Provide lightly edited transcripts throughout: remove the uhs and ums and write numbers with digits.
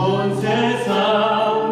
온 세상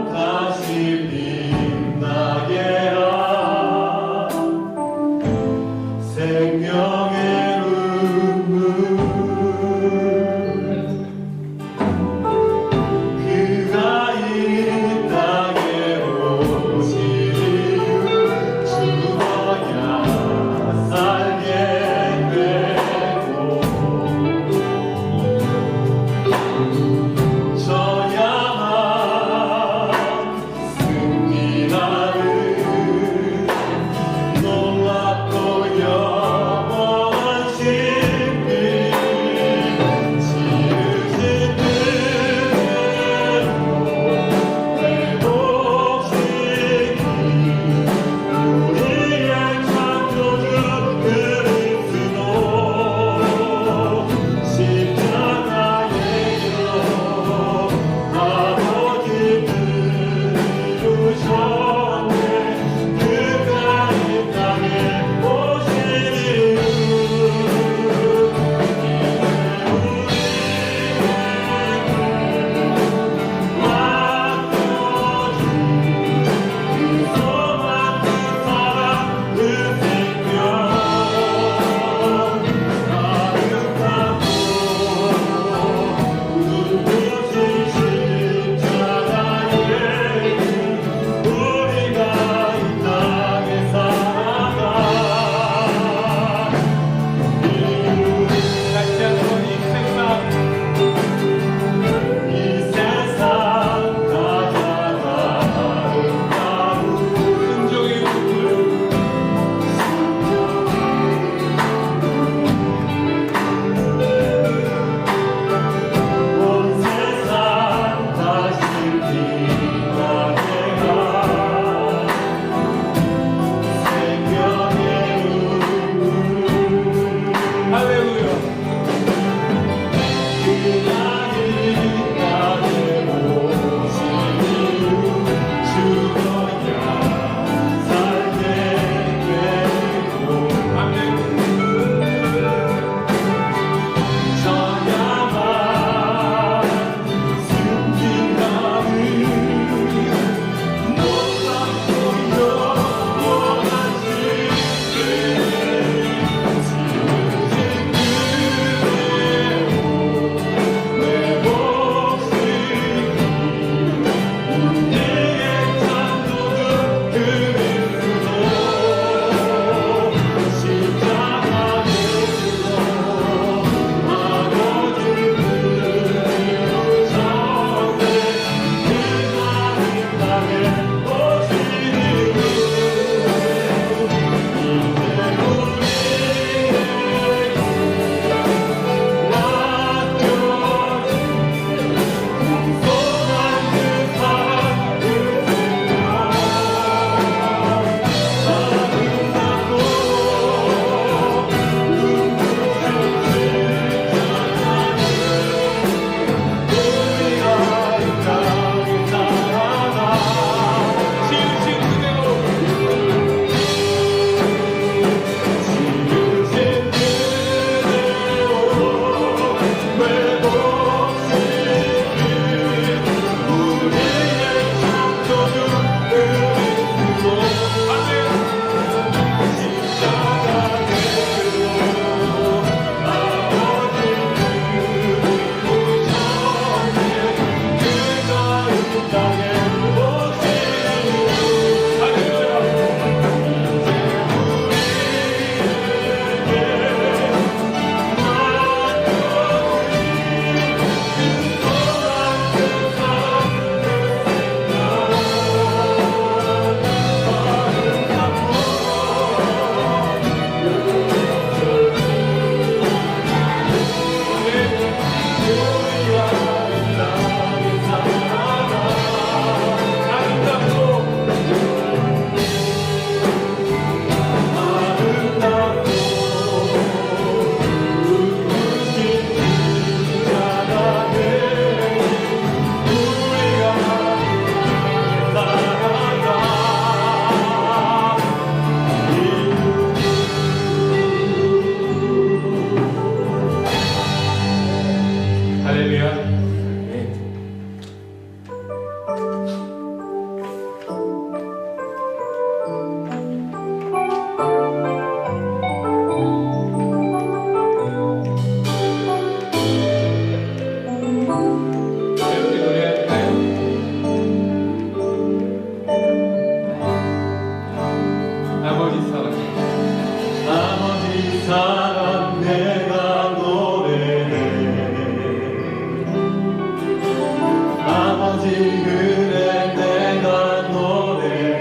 그래 내가 노래해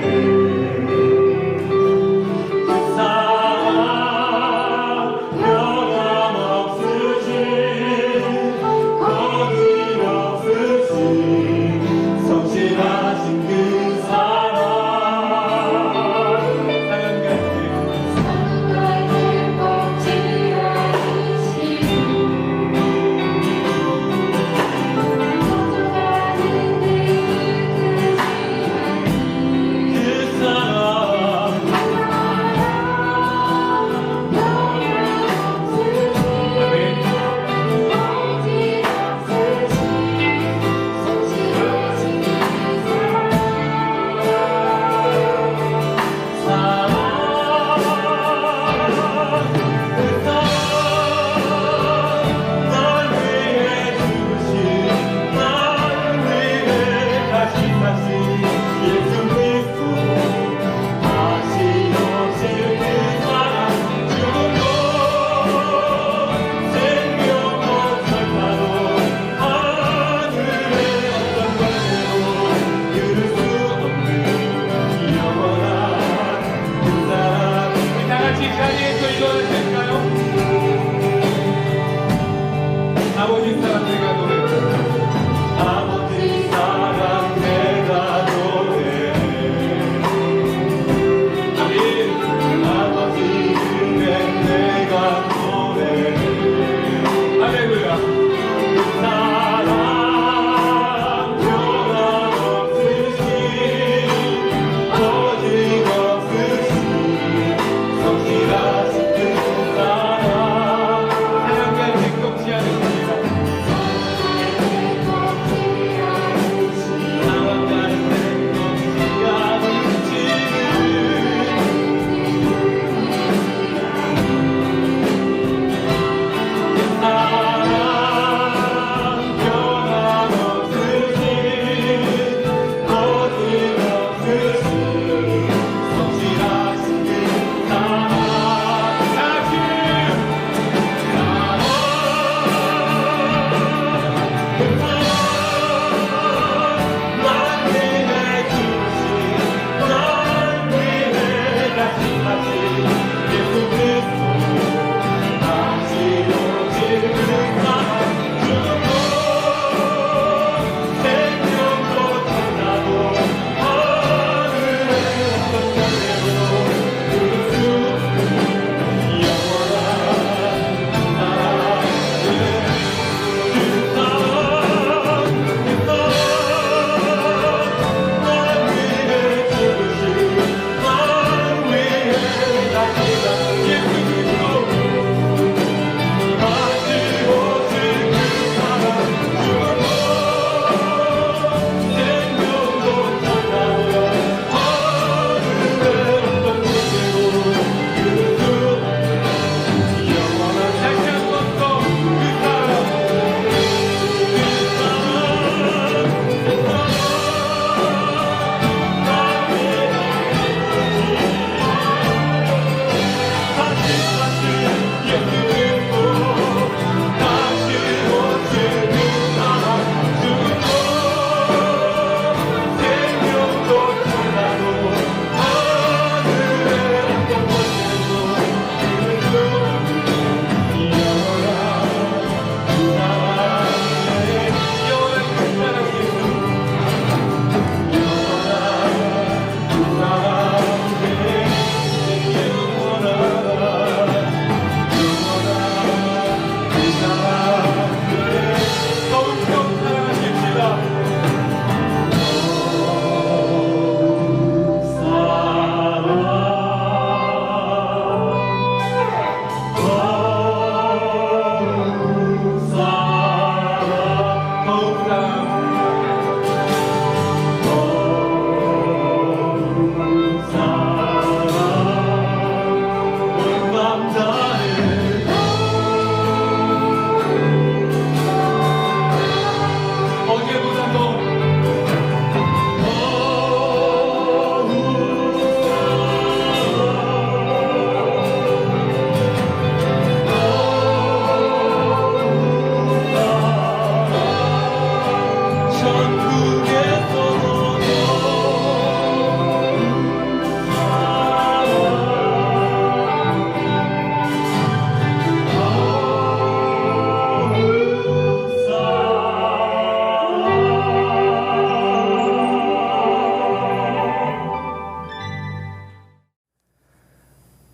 그 사랑 변함없으신 거짓없으신 성실하신 그 사랑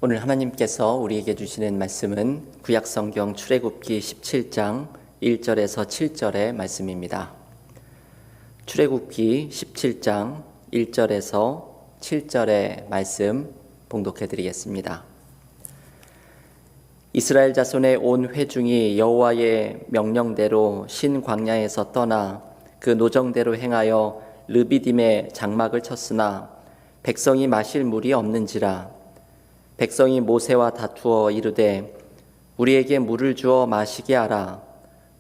오늘 하나님께서 우리에게 주시는 말씀은 구약성경 출애굽기 17장 1절에서 7절의 말씀입니다. 출애굽기 17장 1절에서 7절의 말씀 봉독해 드리겠습니다. 이스라엘 자손의 온 회중이 여호와의 명령대로 신 광야에서 떠나 그 노정대로 행하여 르비딤에 장막을 쳤으나 백성이 마실 물이 없는지라. 백성이 모세와 다투어 이르되 우리에게 물을 주어 마시게 하라.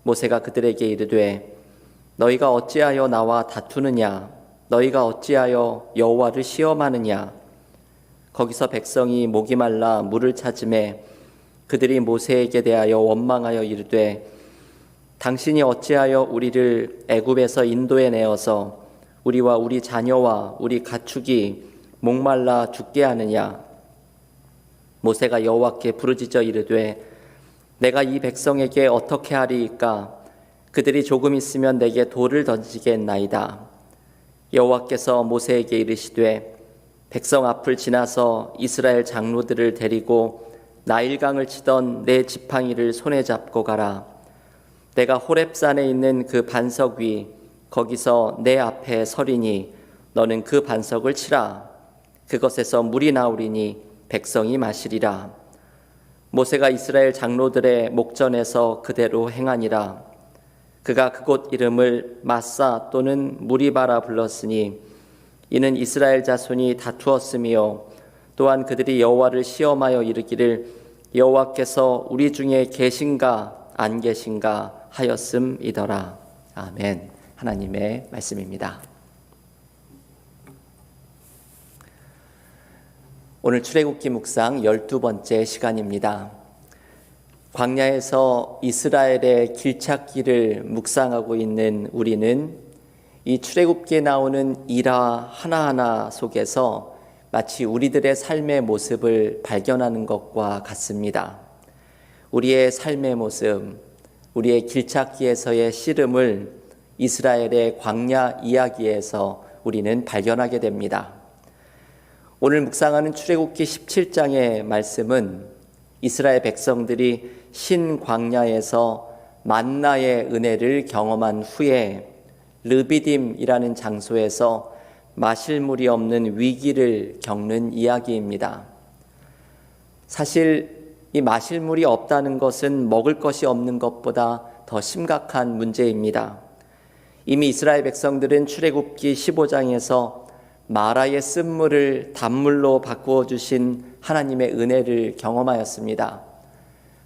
모세가 그들에게 이르되 너희가 어찌하여 나와 다투느냐? 너희가 어찌하여 여호와를 시험하느냐? 거기서 백성이 목이 말라 물을 찾으매 그들이 모세에게 대하여 원망하여 이르되 당신이 어찌하여 우리를 애굽에서 인도해 내어서 우리와 우리 자녀와 우리 가축이 목말라 죽게 하느냐? 모세가 여호와께 부르짖어 이르되 내가 이 백성에게 어떻게 하리이까? 그들이 조금 있으면 내게 돌을 던지겠나이다. 여호와께서 모세에게 이르시되 백성 앞을 지나서 이스라엘 장로들을 데리고 나일강을 치던 내 지팡이를 손에 잡고 가라. 내가 호렙산에 있는 그 반석 위 거기서 내 앞에 서리니 너는 그 반석을 치라. 그것에서 물이 나오리니 백성이 마시리라. 모세가 이스라엘 장로들의 목전에서 그대로 행하니라. 그가 그곳 이름을 마사 또는 무리바라 불렀으니 이는 이스라엘 자손이 다투었으며 또한 그들이 여호와를 시험하여 이르기를 여호와께서 우리 중에 계신가 안 계신가 하였음이더라. 아멘. 하나님의 말씀입니다. 오늘 출애굽기 묵상 12번째 시간입니다. 광야에서 이스라엘의 길찾기를 묵상하고 있는 우리는 이 출애굽기에 나오는 일화 하나하나 속에서 마치 우리들의 삶의 모습을 발견하는 것과 같습니다. 우리의 삶의 모습, 우리의 길찾기에서의 씨름을 이스라엘의 광야 이야기에서 우리는 발견하게 됩니다. 오늘 묵상하는 출애굽기 17장의 말씀은 이스라엘 백성들이 신광야에서 만나의 은혜를 경험한 후에 르비딤이라는 장소에서 마실 물이 없는 위기를 겪는 이야기입니다. 사실 이 마실 물이 없다는 것은 먹을 것이 없는 것보다 더 심각한 문제입니다. 이미 이스라엘 백성들은 출애굽기 15장에서 마라의 쓴물을 단물로 바꾸어 주신 하나님의 은혜를 경험하였습니다.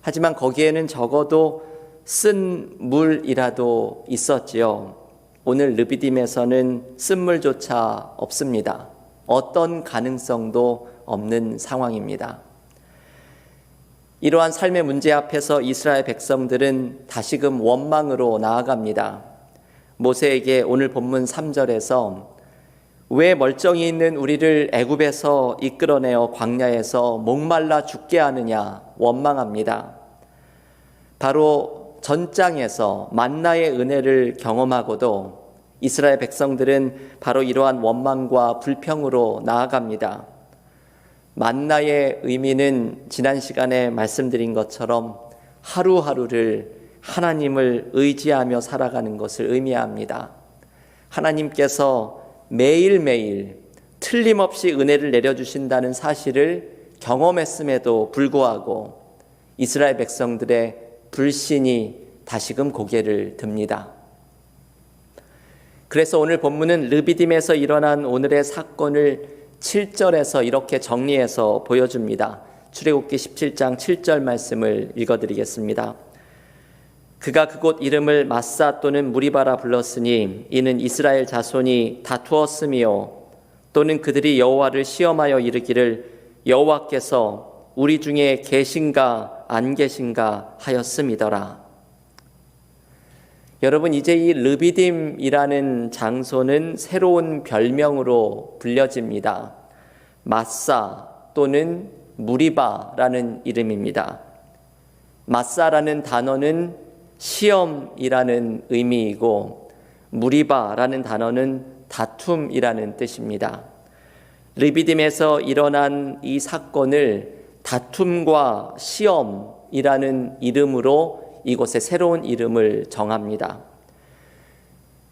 하지만 거기에는 적어도 쓴 물이라도 있었지요. 오늘 르비딤에서는 쓴물조차 없습니다. 어떤 가능성도 없는 상황입니다. 이러한 삶의 문제 앞에서 이스라엘 백성들은 다시금 원망으로 나아갑니다. 모세에게 오늘 본문 3절에서 왜 멀쩡히 있는 우리를 애굽에서 이끌어내어 광야에서 목말라 죽게 하느냐 원망합니다. 바로 전장에서 만나의 은혜를 경험하고도 이스라엘 백성들은 바로 이러한 원망과 불평으로 나아갑니다. 만나의 의미는 지난 시간에 말씀드린 것처럼 하루하루를 하나님을 의지하며 살아가는 것을 의미합니다. 하나님께서 매일매일 틀림없이 은혜를 내려주신다는 사실을 경험했음에도 불구하고 이스라엘 백성들의 불신이 다시금 고개를 듭니다. 그래서 오늘 본문은 르비딤에서 일어난 오늘의 사건을 7절에서 이렇게 정리해서 보여줍니다. 출애굽기 17장 7절 말씀을 읽어드리겠습니다. 그가 그곳 이름을 마사 또는 무리바라 불렀으니 이는 이스라엘 자손이 다투었으며 또는 그들이 여호와를 시험하여 이르기를 여호와께서 우리 중에 계신가 안 계신가 하였음이더라. 여러분, 이제 이 르비딤이라는 장소는 새로운 별명으로 불려집니다. 마사 또는 무리바라는 이름입니다. 마사라는 단어는 시험이라는 의미이고 무리바라는 단어는 다툼이라는 뜻입니다. 르비딤에서 일어난 이 사건을 다툼과 시험이라는 이름으로 이곳에 새로운 이름을 정합니다.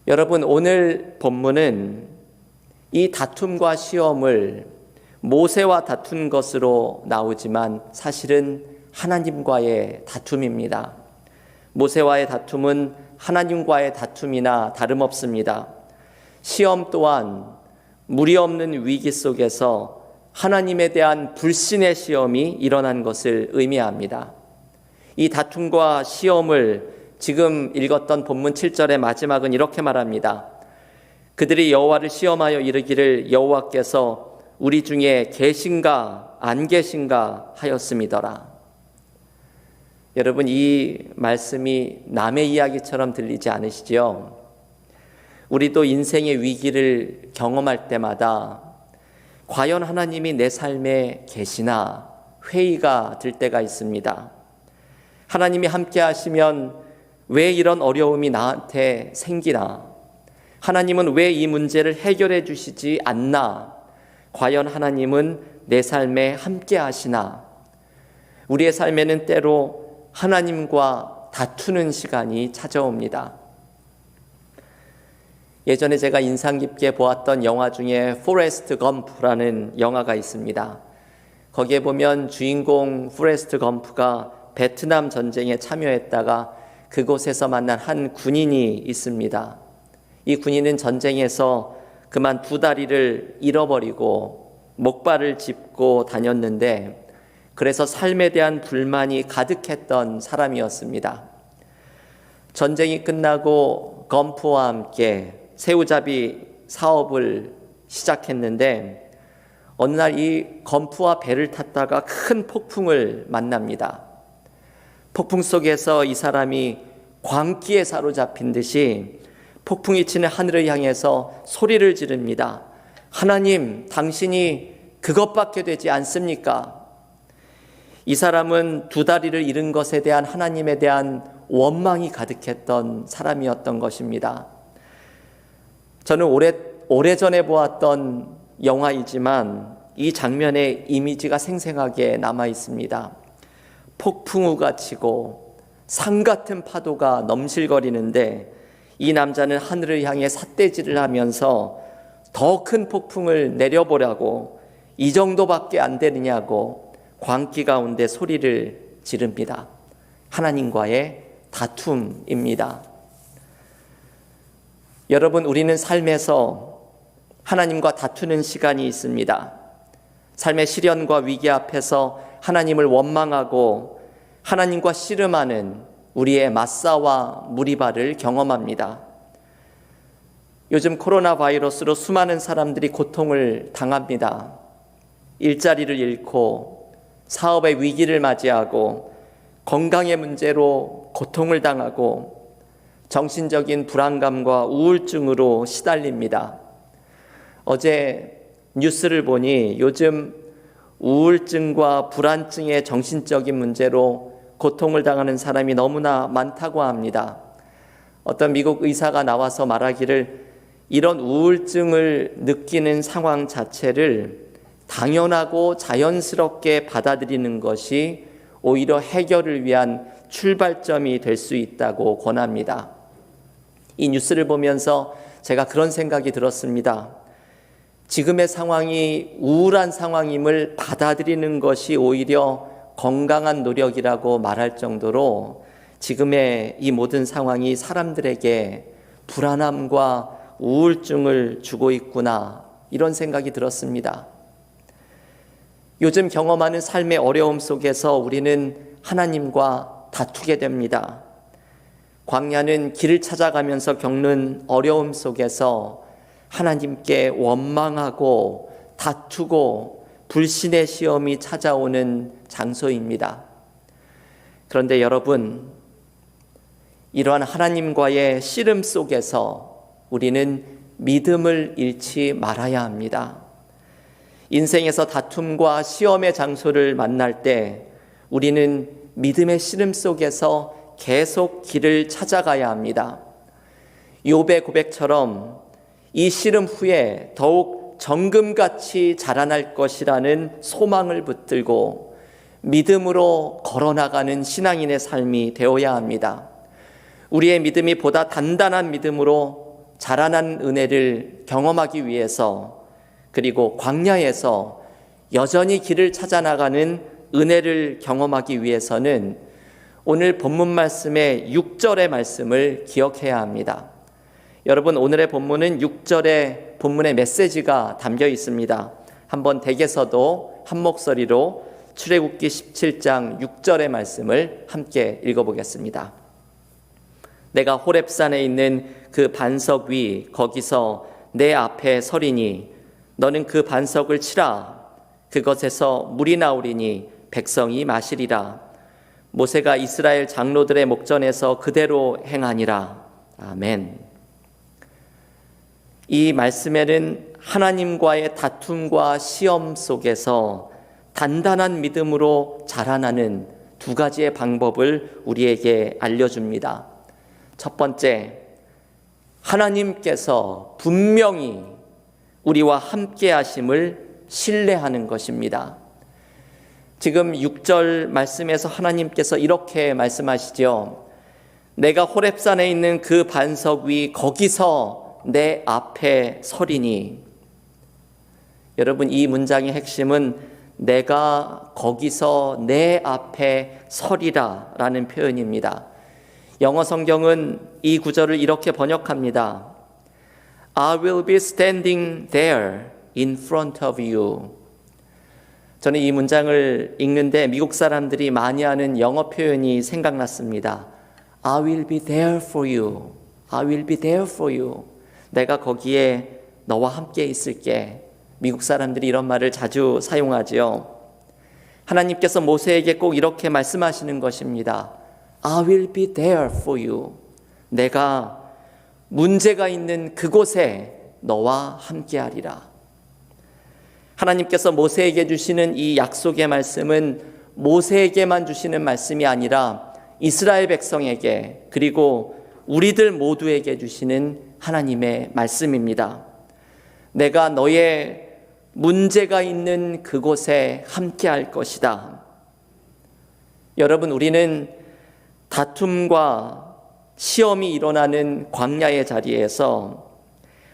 여러분, 오늘 본문은 이 다툼과 시험을 모세와 다툰 것으로 나오지만 사실은 하나님과의 다툼입니다. 모세와의 다툼은 하나님과의 다툼이나 다름없습니다. 시험 또한 무리 없는 위기 속에서 하나님에 대한 불신의 시험이 일어난 것을 의미합니다. 이 다툼과 시험을 지금 읽었던 본문 7절의 마지막은 이렇게 말합니다. 그들이 여호와를 시험하여 이르기를 여호와께서 우리 중에 계신가 안 계신가 하였음이더라. 여러분, 이 말씀이 남의 이야기처럼 들리지 않으시지요? 우리도 인생의 위기를 경험할 때마다 과연 하나님이 내 삶에 계시나 회의가 들 때가 있습니다. 하나님이 함께 하시면 왜 이런 어려움이 나한테 생기나? 하나님은 왜 이 문제를 해결해 주시지 않나? 과연 하나님은 내 삶에 함께 하시나? 우리의 삶에는 때로 하나님과 다투는 시간이 찾아옵니다. 예전에 제가 인상 깊게 보았던 영화 중에 포레스트 검프라는 영화가 있습니다. 거기에 보면 주인공 포레스트 검프가 베트남 전쟁에 참여했다가 그곳에서 만난 한 군인이 있습니다. 이 군인은 전쟁에서 그만 두 다리를 잃어버리고 목발을 짚고 다녔는데 그래서 삶에 대한 불만이 가득했던 사람이었습니다. 전쟁이 끝나고 검프와 함께 새우잡이 사업을 시작했는데 어느 날 이 검프와 배를 탔다가 큰 폭풍을 만납니다. 폭풍 속에서 이 사람이 광기에 사로잡힌 듯이 폭풍이 치는 하늘을 향해서 소리를 지릅니다. 하나님, 당신이 그것밖에 되지 않습니까? 이 사람은 두 다리를 잃은 것에 대한 하나님에 대한 원망이 가득했던 사람이었던 것입니다. 저는 오래전에 보았던 영화이지만 이 장면의 이미지가 생생하게 남아 있습니다. 폭풍우가 치고 산 같은 파도가 넘실거리는데 이 남자는 하늘을 향해 삿대질을 하면서 더 큰 폭풍을 내려보라고 이 정도밖에 안 되느냐고 광기 가운데 소리를 지릅니다. 하나님과의 다툼입니다. 여러분, 우리는 삶에서 하나님과 다투는 시간이 있습니다. 삶의 시련과 위기 앞에서 하나님을 원망하고 하나님과 씨름하는 우리의 맞사와 무리바를 경험합니다. 요즘 코로나 바이러스로 수많은 사람들이 고통을 당합니다. 일자리를 잃고 사업의 위기를 맞이하고 건강의 문제로 고통을 당하고 정신적인 불안감과 우울증으로 시달립니다. 어제 뉴스를 보니 요즘 우울증과 불안증의 정신적인 문제로 고통을 당하는 사람이 너무나 많다고 합니다. 어떤 미국 의사가 나와서 말하기를 이런 우울증을 느끼는 상황 자체를 당연하고 자연스럽게 받아들이는 것이 오히려 해결을 위한 출발점이 될 수 있다고 권합니다. 이 뉴스를 보면서 제가 그런 생각이 들었습니다. 지금의 상황이 우울한 상황임을 받아들이는 것이 오히려 건강한 노력이라고 말할 정도로 지금의 이 모든 상황이 사람들에게 불안함과 우울증을 주고 있구나, 이런 생각이 들었습니다. 요즘 경험하는 삶의 어려움 속에서 우리는 하나님과 다투게 됩니다. 광야는 길을 찾아가면서 겪는 어려움 속에서 하나님께 원망하고 다투고 불신의 시험이 찾아오는 장소입니다. 그런데 여러분, 이러한 하나님과의 씨름 속에서 우리는 믿음을 잃지 말아야 합니다. 인생에서 다툼과 시험의 장소를 만날 때 우리는 믿음의 씨름 속에서 계속 길을 찾아가야 합니다. 욥의 고백처럼 이 씨름 후에 더욱 정금같이 자라날 것이라는 소망을 붙들고 믿음으로 걸어나가는 신앙인의 삶이 되어야 합니다. 우리의 믿음이 보다 단단한 믿음으로 자라난 은혜를 경험하기 위해서, 그리고 광야에서 여전히 길을 찾아 나가는 은혜를 경험하기 위해서는 오늘 본문 말씀의 6절의 말씀을 기억해야 합니다. 여러분, 오늘의 본문은 6절의 본문의 메시지가 담겨 있습니다. 한번 댁에서도 한 목소리로 출애굽기 17장 6절의 말씀을 함께 읽어보겠습니다. 내가 호렙산에 있는 그 반석 위 거기서 내 앞에 서리니 너는 그 반석을 치라. 그것에서 물이 나오리니 백성이 마시리라. 모세가 이스라엘 장로들의 목전에서 그대로 행하니라. 아멘. 이 말씀에는 하나님과의 다툼과 시험 속에서 단단한 믿음으로 자라나는 두 가지의 방법을 우리에게 알려줍니다. 첫 번째, 하나님께서 분명히 우리와 함께 하심을 신뢰하는 것입니다. 지금 6절 말씀에서 하나님께서 이렇게 말씀하시죠. 내가 호렙산에 있는 그 반석 위 거기서 내 앞에 서리니. 여러분, 이 문장의 핵심은 내가 거기서 내 앞에 서리라 라는 표현입니다. 영어 성경은 이 구절을 이렇게 번역합니다. I will be standing there in front of you. 저는 이 문장을 읽는데 미국 사람들이 많이 하는 영어 표현이 생각났습니다. I will be there for you. I will be there for you. 내가 거기에 너와 함께 있을게. 미국 사람들이 이런 말을 자주 사용하지요. 하나님께서 모세에게 꼭 이렇게 말씀하시는 것입니다. I will be there for you. 내가 문제가 있는 그곳에 너와 함께하리라. 하나님께서 모세에게 주시는 이 약속의 말씀은 모세에게만 주시는 말씀이 아니라 이스라엘 백성에게, 그리고 우리들 모두에게 주시는 하나님의 말씀입니다. 내가 너의 문제가 있는 그곳에 함께할 것이다. 여러분, 우리는 다툼과 시험이 일어나는 광야의 자리에서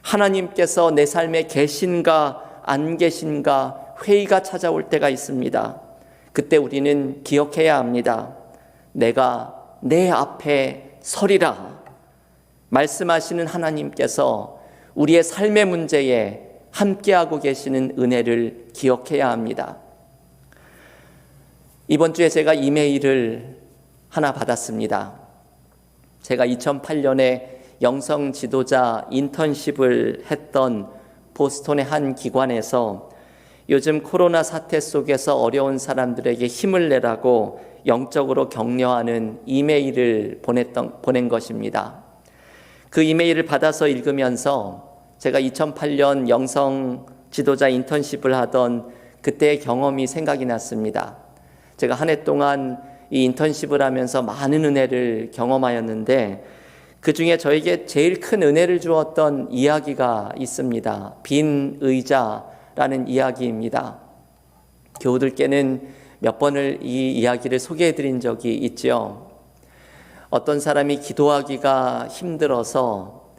하나님께서 내 삶에 계신가 안 계신가 회의가 찾아올 때가 있습니다. 그때 우리는 기억해야 합니다. 내가 내 앞에 서리라. 말씀하시는 하나님께서 우리의 삶의 문제에 함께하고 계시는 은혜를 기억해야 합니다. 이번 주에 제가 이메일을 하나 받았습니다. 제가 2008년에 영성 지도자 인턴십을 했던 보스턴의 한 기관에서 요즘 코로나 사태 속에서 어려운 사람들에게 힘을 내라고 영적으로 격려하는 이메일을 보낸 것입니다. 그 이메일을 받아서 읽으면서 제가 2008년 영성 지도자 인턴십을 하던 그때의 경험이 생각이 났습니다. 제가 한 해 동안 이 인턴십을 하면서 많은 은혜를 경험하였는데 그 중에 저에게 제일 큰 은혜를 주었던 이야기가 있습니다. 빈 의자라는 이야기입니다. 교우들께는 몇 번을 이 이야기를 소개해 드린 적이 있죠. 어떤 사람이 기도하기가 힘들어서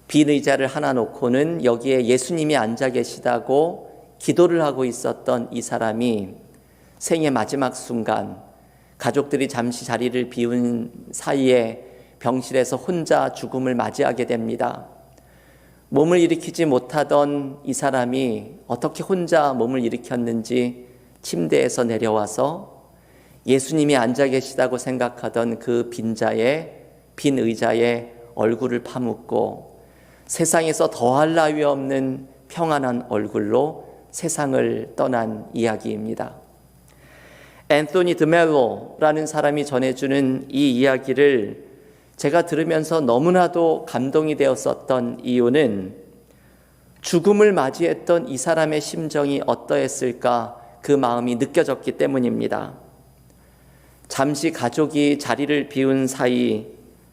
빈 의자를 하나 놓고는 여기에 예수님이 앉아 계시다고 기도를 하고 있었던 이 사람이 생의 마지막 순간 가족들이 잠시 자리를 비운 사이에 병실에서 혼자 죽음을 맞이하게 됩니다. 몸을 일으키지 못하던 이 사람이 어떻게 혼자 몸을 일으켰는지 침대에서 내려와서 예수님이 앉아 계시다고 생각하던 그 빈 의자에 얼굴을 파묻고 세상에서 더할 나위 없는 평안한 얼굴로 세상을 떠난 이야기입니다. 앤소니 드멜로라는 사람이 전해주는 이 이야기를 제가 들으면서 너무나도 감동이 되었었던 이유는 죽음을 맞이했던 이 사람의 심정이 어떠했을까 그 마음이 느껴졌기 때문입니다. 잠시 가족이 자리를 비운 사이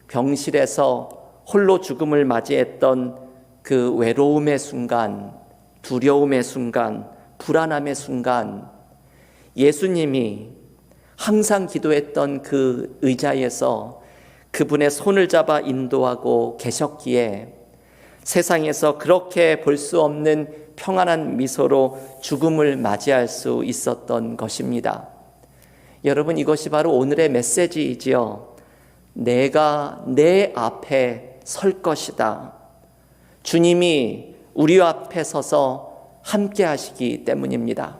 병실에서 홀로 죽음을 맞이했던 그 외로움의 순간, 두려움의 순간, 불안함의 순간 예수님이 항상 기도했던 그 의자에서 그분의 손을 잡아 인도하고 계셨기에 세상에서 그렇게 볼 수 없는 평안한 미소로 죽음을 맞이할 수 있었던 것입니다. 여러분, 이것이 바로 오늘의 메시지이지요. 내가 내 앞에 설 것이다. 주님이 우리 앞에 서서 함께 하시기 때문입니다.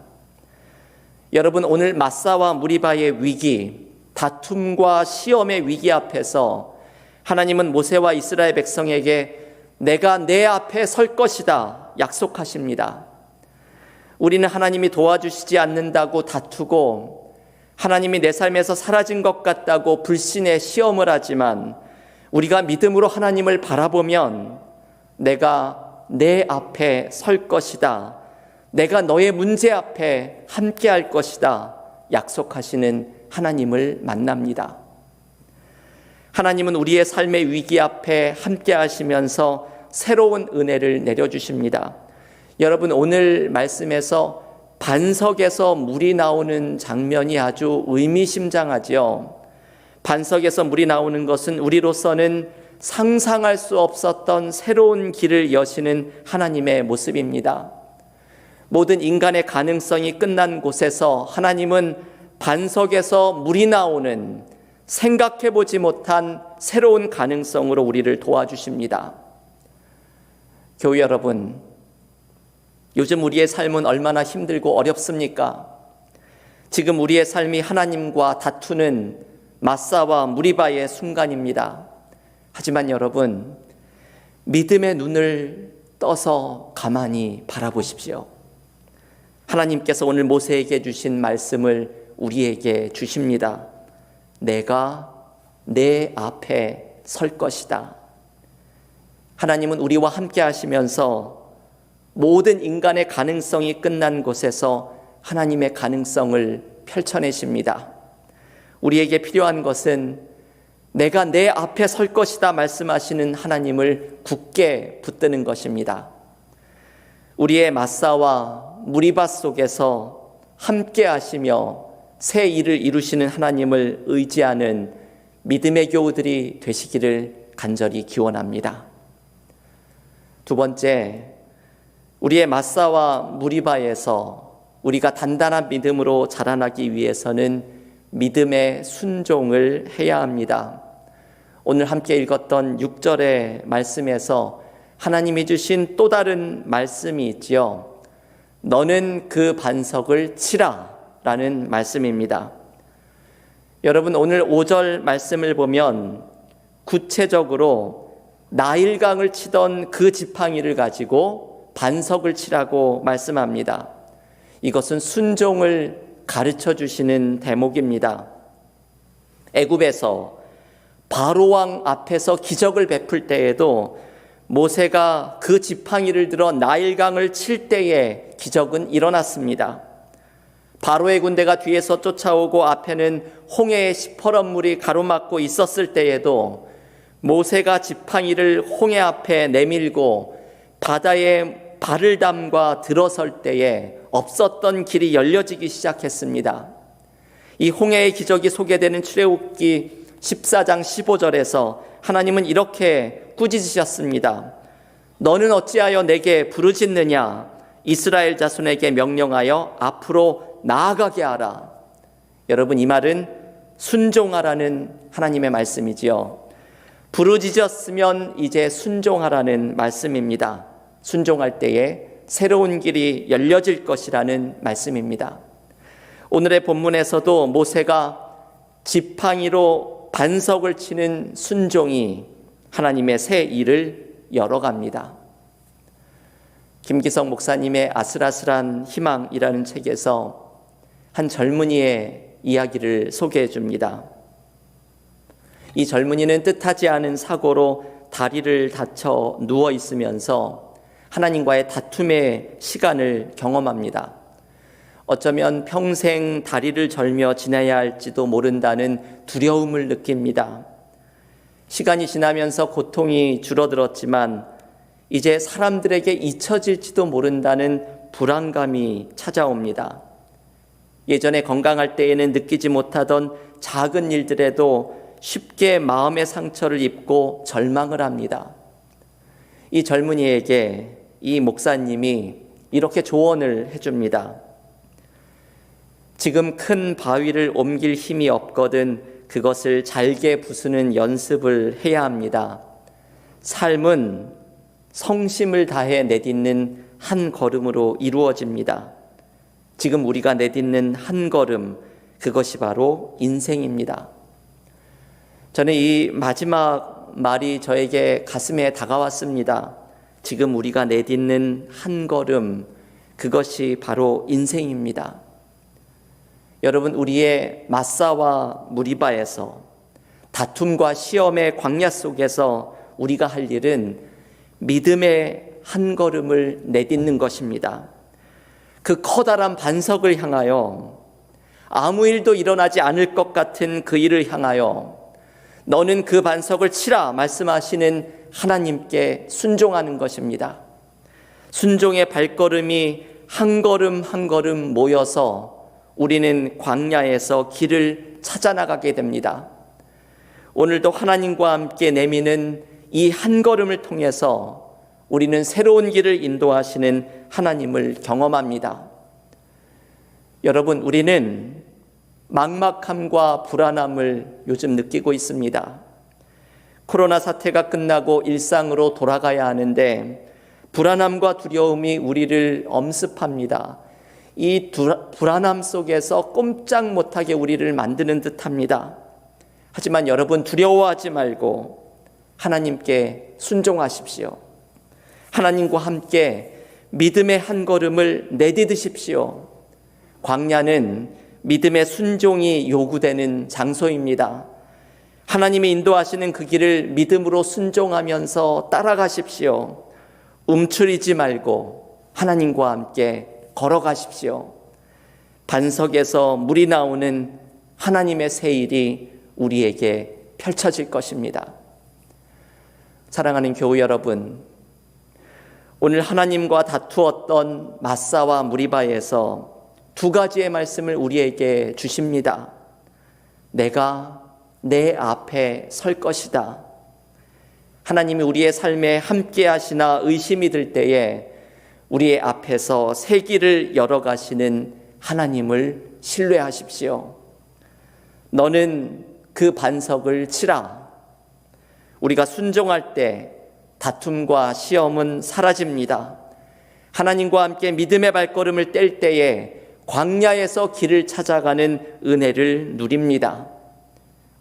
여러분, 오늘 마사와 무리바의 위기, 다툼과 시험의 위기 앞에서 하나님은 모세와 이스라엘 백성에게 내가 내 앞에 설 것이다 약속하십니다. 우리는 하나님이 도와주시지 않는다고 다투고 하나님이 내 삶에서 사라진 것 같다고 불신의 시험을 하지만 우리가 믿음으로 하나님을 바라보면 내가 내 앞에 설 것이다. 내가 너의 문제 앞에 함께 할 것이다. 약속하시는 하나님을 만납니다. 하나님은 우리의 삶의 위기 앞에 함께 하시면서 새로운 은혜를 내려주십니다. 여러분, 오늘 말씀에서 반석에서 물이 나오는 장면이 아주 의미심장하죠. 반석에서 물이 나오는 것은 우리로서는 상상할 수 없었던 새로운 길을 여시는 하나님의 모습입니다. 모든 인간의 가능성이 끝난 곳에서 하나님은 반석에서 물이 나오는 생각해보지 못한 새로운 가능성으로 우리를 도와주십니다. 교회 여러분, 요즘 우리의 삶은 얼마나 힘들고 어렵습니까? 지금 우리의 삶이 하나님과 다투는 마사와 무리바의 순간입니다. 하지만 여러분, 믿음의 눈을 떠서 가만히 바라보십시오. 하나님께서 오늘 모세에게 주신 말씀을 우리에게 주십니다. 내가 내 앞에 설 것이다. 하나님은 우리와 함께 하시면서 모든 인간의 가능성이 끝난 곳에서 하나님의 가능성을 펼쳐내십니다. 우리에게 필요한 것은 내가 내 앞에 설 것이다 말씀하시는 하나님을 굳게 붙드는 것입니다. 우리의 마사와 무리바 속에서 함께 하시며 새 일을 이루시는 하나님을 의지하는 믿음의 교우들이 되시기를 간절히 기원합니다. 두 번째, 우리의 마사와 무리바에서 우리가 단단한 믿음으로 자라나기 위해서는 믿음의 순종을 해야 합니다. 오늘 함께 읽었던 6절의 말씀에서 하나님이 주신 또 다른 말씀이 있지요. 너는 그 반석을 치라 라는 말씀입니다. 여러분, 오늘 5절 말씀을 보면 구체적으로 나일강을 치던 그 지팡이를 가지고 반석을 치라고 말씀합니다. 이것은 순종을 가르쳐 주시는 대목입니다. 애굽에서 바로왕 앞에서 기적을 베풀 때에도 모세가 그 지팡이를 들어 나일강을 칠 때에 기적은 일어났습니다. 바로의 군대가 뒤에서 쫓아오고 앞에는 홍해의 시퍼런 물이 가로막고 있었을 때에도 모세가 지팡이를 홍해 앞에 내밀고 바다에 발을 담가 들어설 때에 없었던 길이 열려지기 시작했습니다. 이 홍해의 기적이 소개되는 출애굽기 14장 15절에서 하나님은 이렇게 꾸짖으셨습니다. 너는 어찌하여 내게 부르짖느냐? 이스라엘 자손에게 명령하여 앞으로 나아가게 하라. 여러분, 이 말은 순종하라는 하나님의 말씀이지요. 부르짖었으면 이제 순종하라는 말씀입니다. 순종할 때에 새로운 길이 열려질 것이라는 말씀입니다. 오늘의 본문에서도 모세가 지팡이로 반석을 치는 순종이 하나님의 새 일을 열어갑니다. 김기성 목사님의 아슬아슬한 희망이라는 책에서 한 젊은이의 이야기를 소개해 줍니다. 이 젊은이는 뜻하지 않은 사고로 다리를 다쳐 누워 있으면서 하나님과의 다툼의 시간을 경험합니다. 어쩌면 평생 다리를 절며 지내야 할지도 모른다는 두려움을 느낍니다. 시간이 지나면서 고통이 줄어들었지만 이제 사람들에게 잊혀질지도 모른다는 불안감이 찾아옵니다. 예전에 건강할 때에는 느끼지 못하던 작은 일들에도 쉽게 마음의 상처를 입고 절망을 합니다. 이 젊은이에게 이 목사님이 이렇게 조언을 해줍니다. 지금 큰 바위를 옮길 힘이 없거든 그것을 잘게 부수는 연습을 해야 합니다. 삶은 성심을 다해 내딛는 한 걸음으로 이루어집니다. 지금 우리가 내딛는 한 걸음, 그것이 바로 인생입니다. 저는 이 마지막 말이 저에게 가슴에 다가왔습니다. 지금 우리가 내딛는 한 걸음, 그것이 바로 인생입니다. 여러분, 우리의 마사와 무리바에서 다툼과 시험의 광야 속에서 우리가 할 일은 믿음의 한 걸음을 내딛는 것입니다. 그 커다란 반석을 향하여 아무 일도 일어나지 않을 것 같은 그 일을 향하여 너는 그 반석을 치라 말씀하시는 하나님께 순종하는 것입니다. 순종의 발걸음이 한 걸음 한 걸음 모여서 우리는 광야에서 길을 찾아 나가게 됩니다. 오늘도 하나님과 함께 내미는 이 한 걸음을 통해서 우리는 새로운 길을 인도하시는 하나님을 경험합니다. 여러분, 우리는 막막함과 불안함을 요즘 느끼고 있습니다. 코로나 사태가 끝나고 일상으로 돌아가야 하는데 불안함과 두려움이 우리를 엄습합니다. 이 불안함 속에서 꼼짝 못하게 우리를 만드는 듯합니다. 하지만 여러분, 두려워하지 말고 하나님께 순종하십시오. 하나님과 함께 믿음의 한 걸음을 내디디십시오. 광야는 믿음의 순종이 요구되는 장소입니다. 하나님이 인도하시는 그 길을 믿음으로 순종하면서 따라가십시오. 움츠리지 말고 하나님과 함께 걸어가십시오. 반석에서 물이 나오는 하나님의 새 일이 우리에게 펼쳐질 것입니다. 사랑하는 교우 여러분, 오늘 하나님과 다투었던 마사와 무리바에서 두 가지의 말씀을 우리에게 주십니다. 내가 내 앞에 설 것이다. 하나님이 우리의 삶에 함께 하시나 의심이 들 때에 우리의 앞에서 새 길을 열어가시는 하나님을 신뢰하십시오. 너는 그 반석을 치라. 우리가 순종할 때 다툼과 시험은 사라집니다. 하나님과 함께 믿음의 발걸음을 뗄 때에 광야에서 길을 찾아가는 은혜를 누립니다.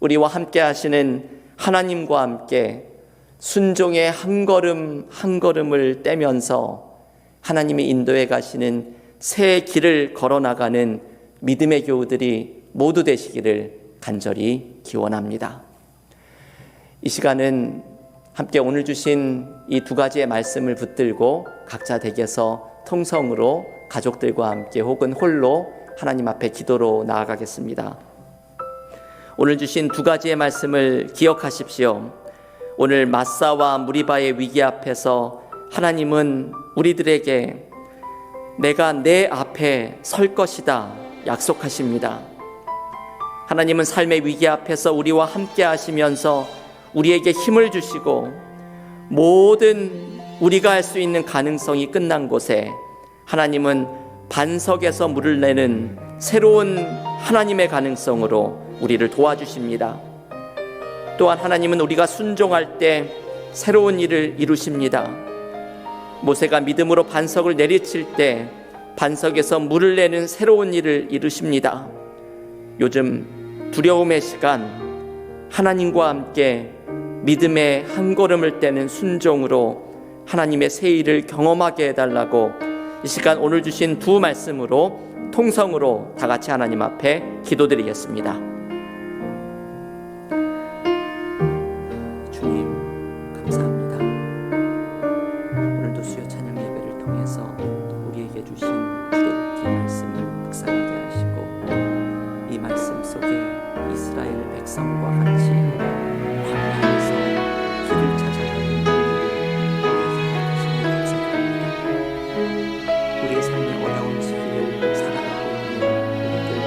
우리와 함께 하시는 하나님과 함께 순종의 한 걸음 한 걸음을 떼면서 하나님이 인도해 가시는 새 길을 걸어나가는 믿음의 교우들이 모두 되시기를 간절히 기원합니다. 이 시간은 함께 오늘 주신 이 두 가지의 말씀을 붙들고 각자 댁에서 통성으로 가족들과 함께 혹은 홀로 하나님 앞에 기도로 나아가겠습니다. 오늘 주신 두 가지의 말씀을 기억하십시오. 오늘 마사와 무리바의 위기 앞에서 하나님은 우리들에게 내가 내 앞에 설 것이다 약속하십니다. 하나님은 삶의 위기 앞에서 우리와 함께 하시면서 우리에게 힘을 주시고 모든 우리가 할 수 있는 가능성이 끝난 곳에 하나님은 반석에서 물을 내는 새로운 하나님의 가능성으로 우리를 도와주십니다. 또한 하나님은 우리가 순종할 때 새로운 일을 이루십니다. 모세가 믿음으로 반석을 내리칠 때 반석에서 물을 내는 새로운 일을 이루십니다. 요즘 두려움의 시간, 하나님과 함께 믿음의 한 걸음을 떼는 순종으로 하나님의 새 일을 경험하게 해달라고 이 시간 오늘 주신 두 말씀으로 통성으로 다 같이 하나님 앞에 기도드리겠습니다. 주님, 감사합니다. 오늘도 수요 찬양 예배를 통해서 우리에게 주신 출애굽기 말씀을 묵상하게 하시고 이 말씀 속에 이스라엘 백성과 같이 광야에서 길을 찾아가는 우리의 삶의 어려운 시기를 살아가고 있는 우리들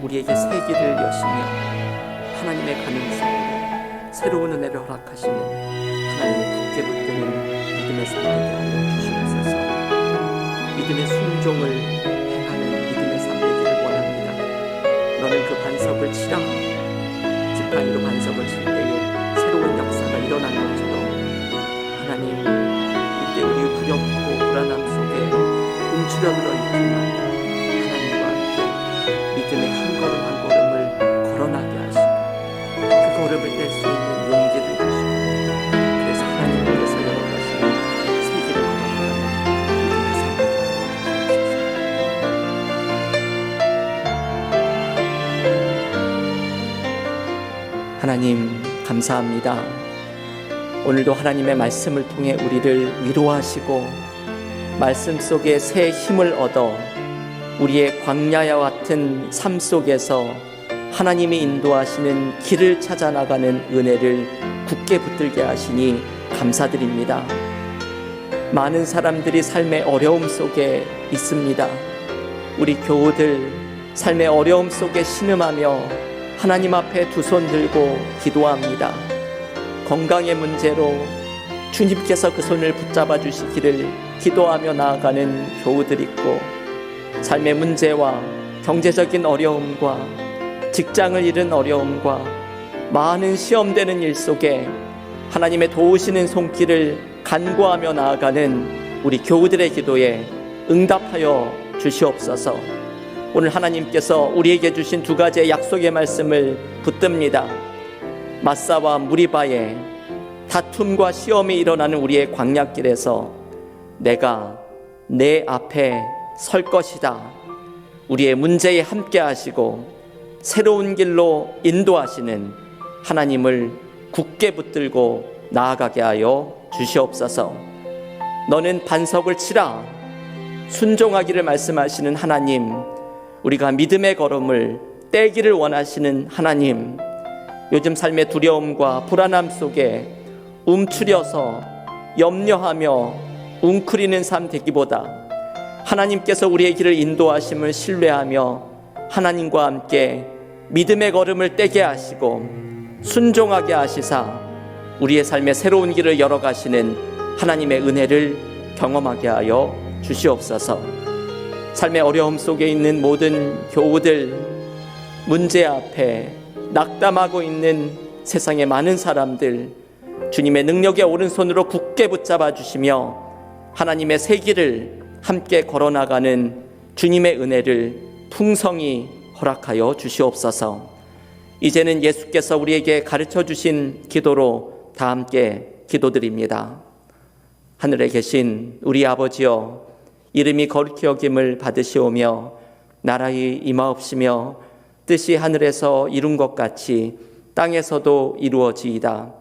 우리에게 새 길을 여시며 하나님의 가능성으로 새로운 은혜를 허락하시는 하나님을 굳게 붙드는 믿음의 삶 되게 하여 주시옵소서. 믿음의 순종을 행하는 믿음의 삶 되기를 원합니다. 너는 그 반석을 치라. 지팡이로 반석을 칠 때에 새로운 역사가 일어난 것처럼 하나님, 이때 우리 두렵고 불안함 속에 움츠러들어 있지만 하나님과 함께 믿음의 한 걸음 한 걸음을 걸어나게 하시고 그 걸음을 뗄 수 있는 용기를 주시고 그래서 하나님께서 열어가시는 새 길을 걸어가는 믿음의 삶을 주옵소서. 하나님 감사합니다. 오늘도 하나님의 말씀을 통해 우리를 위로하시고 말씀 속에 새 힘을 얻어 우리의 광야와 같은 삶 속에서 하나님이 인도하시는 길을 찾아 나가는 은혜를 굳게 붙들게 하시니 감사드립니다. 많은 사람들이 삶의 어려움 속에 있습니다. 우리 교우들 삶의 어려움 속에 신음하며 하나님 앞에 두 손 들고 기도합니다. 건강의 문제로 주님께서 그 손을 붙잡아 주시기를 기도하며 나아가는 교우들 있고, 삶의 문제와 경제적인 어려움과 직장을 잃은 어려움과 많은 시험되는 일 속에 하나님의 도우시는 손길을 간구하며 나아가는 우리 교우들의 기도에 응답하여 주시옵소서. 오늘 하나님께서 우리에게 주신 두 가지의 약속의 말씀을 붙듭니다. 마사와 무리바에 다툼과 시험이 일어나는 우리의 광야길에서 내가 내 앞에 설 것이다. 우리의 문제에 함께 하시고 새로운 길로 인도하시는 하나님을 굳게 붙들고 나아가게 하여 주시옵소서. 너는 반석을 치라. 순종하기를 말씀하시는 하나님, 우리가 믿음의 걸음을 떼기를 원하시는 하나님, 요즘 삶의 두려움과 불안함 속에 움츠려서 염려하며 웅크리는 삶 되기보다 하나님께서 우리의 길을 인도하심을 신뢰하며 하나님과 함께 믿음의 걸음을 떼게 하시고 순종하게 하시사 우리의 삶의 새로운 길을 열어가시는 하나님의 은혜를 경험하게 하여 주시옵소서. 삶의 어려움 속에 있는 모든 교우들, 문제 앞에 낙담하고 있는 세상의 많은 사람들, 주님의 능력의 오른손으로 굳게 붙잡아 주시며 하나님의 새 길을 함께 걸어나가는 주님의 은혜를 풍성히 허락하여 주시옵소서. 이제는 예수께서 우리에게 가르쳐 주신 기도로 다 함께 기도드립니다. 하늘에 계신 우리 아버지여, 이름이 거룩히 여김을 받으시오며 나라의 임하옵시며 뜻이 하늘에서 이룬 것 같이 땅에서도 이루어지이다.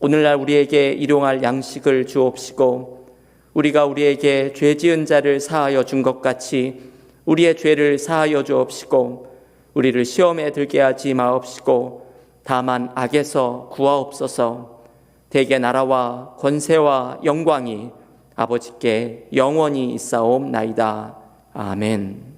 오늘날 우리에게 일용할 양식을 주옵시고 우리가 우리에게 죄 지은 자를 사하여 준 것 같이 우리의 죄를 사하여 주옵시고 우리를 시험에 들게 하지 마옵시고 다만 악에서 구하옵소서. 대개 나라와 권세와 영광이 아버지께 영원히 있사옵나이다. 아멘.